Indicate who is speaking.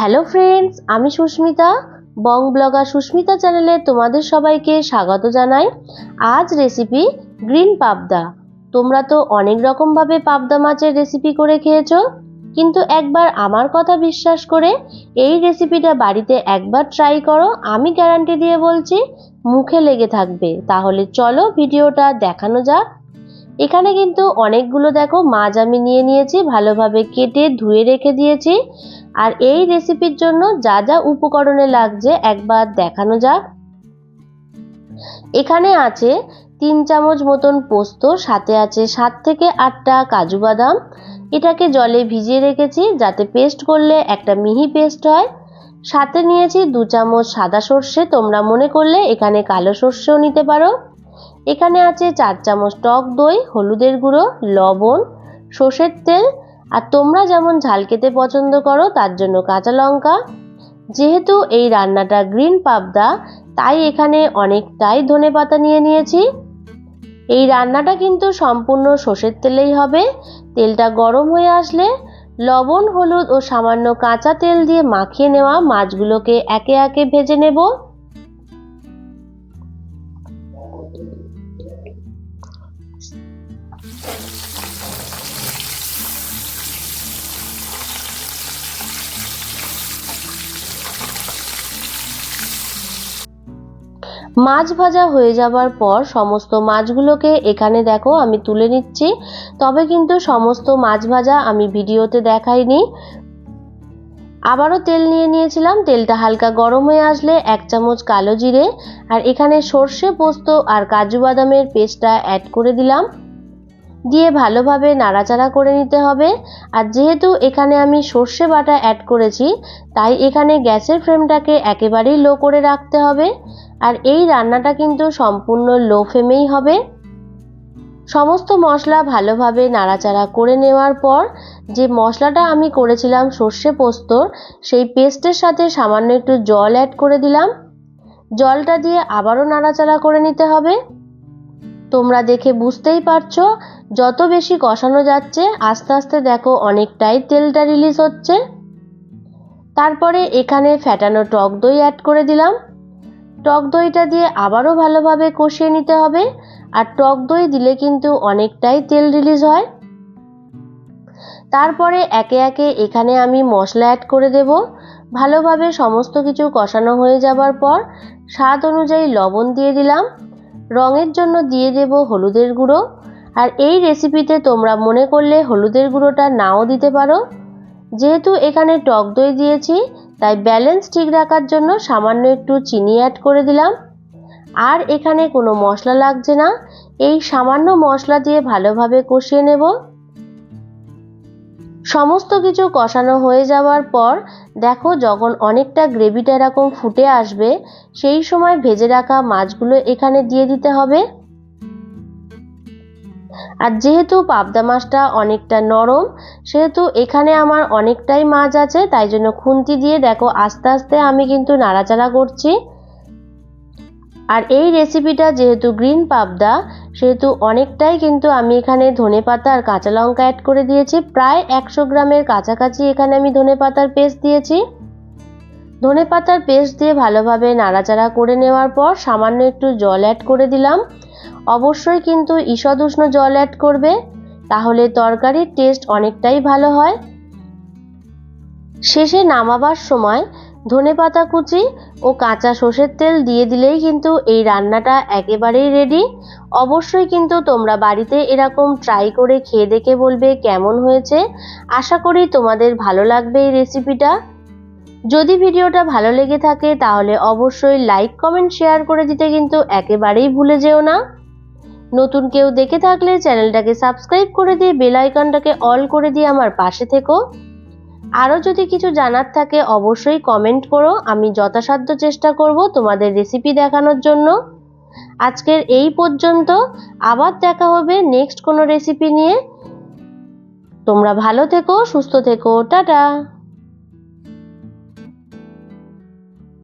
Speaker 1: Hello friends, আমি সুস্মিতা, বং blogger Susmita চ্যানেলে তোমাদের সবাইকে স্বাগত জানাই। আজ রেসিপি গ্রিন পাবদা। তোমরা তো অনেক রকমভাবে পাবদা মাছের রেসিপি করে খেয়েছো, কিন্তু একবার আমার কথা বিশ্বাস করে এই রেসিপিটা বাড়িতে একবার ট্রাই করো। আমি গ্যারান্টি দিয়ে বলছি মুখে লেগে থাকবে। তাহলে চলো ভিডিওটা দেখানো যাক। এখানে কিন্তু অনেকগুলো দেখো মাছ আমি নিয়ে নিয়েছি, ভালোভাবে কেটে ধুয়ে রেখে দিয়েছি। আর এই রেসিপির জন্য যা যা উপকরণে লাগছে একবার দেখানো যাক। এখানে আছে 3 চামচ মতন পোস্ত, সাথে আছে 7 থেকে 8টা কাজু বাদাম। এটাকে জলে ভিজিয়ে রেখেছি যাতে পেস্ট করলে একটা মিহি পেস্ট হয়। সাথে নিয়েছি 2 চামচ সাদা সর্ষে, তোমরা মনে করলে এখানে কালো সর্ষেও নিতে পারো। এখানে আছে 4 চামচ টক দই, হলুদের গুঁড়ো, লবণ, সর্ষের তেল, আর তোমরা যেমন ঝাল খেতে পছন্দ করো তার জন্য কাঁচা লঙ্কা। যেহেতু এই রান্নাটা গ্রিন পাবদা, তাই এখানে অনেকটাই ধনেপাতা নিয়ে নিয়েছি। এই রান্নাটা কিন্তু সম্পূর্ণ সর্ষের তেলেই হবে। তেলটা গরম হয়ে আসলে লবণ, হলুদ ও সামান্য কাঁচা তেল দিয়ে মাখিয়ে নেওয়া মাছগুলোকে একে একে ভেজে নেব। মাছ ভাজা হয়ে যাবার পর সমস্ত মাছগুলোকে এখানে দেখো আমি তুলে নিচ্ছি। তবে কিন্তু সমস্ত মাছ ভাজা আমি ভিডিওতে দেখাইনি। আবারও তেল নিয়ে নিয়েছিলাম। তেলটা হালকা গরম হয়ে আসলে 1 চামচ কালো জিরে আর এখানে সর্ষে, পোস্ত আর কাজু বাদামের পেস্টটা অ্যাড করে দিলাম। দিয়ে ভালোভাবে নাড়াচাড়া করে নিতে হবে। আর যেহেতু এখানে আমি সর্ষে বাটা অ্যাড করেছি, তাই এখানে গ্যাসের ফ্লেমটাকে একেবারেই লো করে রাখতে হবে। আর এই রান্নাটা কিন্তু সম্পূর্ণ লো ফ্লেমেই হবে। সমস্ত মশলা ভালোভাবে নাড়াচাড়া করে নেওয়ার পর যে মশলাটা আমি করেছিলাম সর্ষে পোস্তর, সেই পেস্টের সাথে সামান্য একটু জল অ্যাড করে দিলাম। জলটা দিয়ে আবারও নাড়াচাড়া করে নিতে হবে। তোমরা দেখে বুঝতেই পারছো, যত বেশি কষানো যাচ্ছে আস্তে আস্তে দেখো অনেকটাই তেলটা রিলিজ হচ্ছে। তারপরে এখানে ফ্যাটানো টক দই অ্যাড করে দিলাম। টক দইটা দিয়ে আবারও ভালোভাবে কষিয়ে নিতে হবে। আর টক দই দিলে কিন্তু অনেকটাই তেল রিলিজ হয়। তারপরে একে একে এখানে আমি মশলা অ্যাড করে দেব। ভালোভাবে সমস্ত কিছু কষানো হয়ে যাবার পর স্বাদ অনুযায়ী লবণ দিয়ে দিলাম। রঙের জন্য দিয়ে দেব হলুদের গুঁড়ো। আর এই রেসিপিতে তোমরা মনে করলে হলুদের গুঁড়োটা নাও দিতে পারো। যেহেতু এখানে টক দই দিয়েছি, তাই ব্যালেন্স ঠিক রাখার জন্য সামান্য একটু চিনি অ্যাড করে দিলাম। আর এখানে কোনো মশলা লাগছে না। এই সামান্য মশলা দিয়ে ভালোভাবে কষিয়ে নেব। সমস্ত কিছু কষানো হয়ে যাওয়ার পর দেখো যখন অনেকটা গ্রেভিটা এরকম ফুটে আসবে, সেই সময় ভেজে রাখা মাছগুলো এখানে দিয়ে দিতে হবে। আর যেহেতু পাবদা মাছটা অনেকটা নরম, সেহেতু এখানে আমার অনেকটাই মাছ আছে, তাই জন্য খুন্তি দিয়ে দেখো আস্তে আস্তে আমি কিন্তু নাড়াচাড়া করছি। আর এই রেসিপিটা যেহেতু গ্রিন পাবদা, সেহেতু অনেকটাই কিন্তু আমি এখানে ধনেপাতা আর কাঁচা লঙ্কা অ্যাড করে দিয়েছি। প্রায় 100 গ্রামের কাছাকাছি এখানে আমি ধনেপাতার পেস্ট দিয়েছি। ধনেপাতার পেস্ট দিয়ে ভালোভাবে নাড়াচাড়া করে নেওয়ার পর সামান্য একটু জল অ্যাড করে দিলাম। অবশ্যই কিন্তু ঈষৎ উষ্ণ জল অ্যাড করবে, তাহলে তরকারির টেস্ট অনেকটাই ভালো হয়। শেষে নামাবার সময় ধনেপাতা কুচি ও কাঁচা সর্ষের তেল দিয়ে দিলেই কিন্তু এই রান্নাটা একেবারেই রেডি। অবশ্যই কিন্তু তোমরা বাড়িতে এরকম ট্রাই করে খেয়ে দেখে বলবে কেমন হয়েছে। আশা করি তোমাদের ভালো লাগবে এই রেসিপিটা। যদি ভিডিওটা ভালো লেগে থাকে তাহলে অবশ্যই লাইক, কমেন্ট, শেয়ার করে দিতে কিন্তু একেবারেই ভুলে যেও না। নতুন কেউ দেখে থাকলে চ্যানেলটাকে সাবস্ক্রাইব করে দিয়ে বেল আইকনটাকে অল করে দিয়ে আমার পাশে থেকো। আরও যদি কিছু জানার থাকে অবশ্যই কমেন্ট করো, আমি যথাসাধ্য চেষ্টা করব তোমাদের রেসিপি দেখানোর জন্য। আজকের এই পর্যন্ত, আবার দেখা হবে নেক্সট কোনো রেসিপি নিয়ে। তোমরা ভালো থেকো, সুস্থ থেকো, টাটা।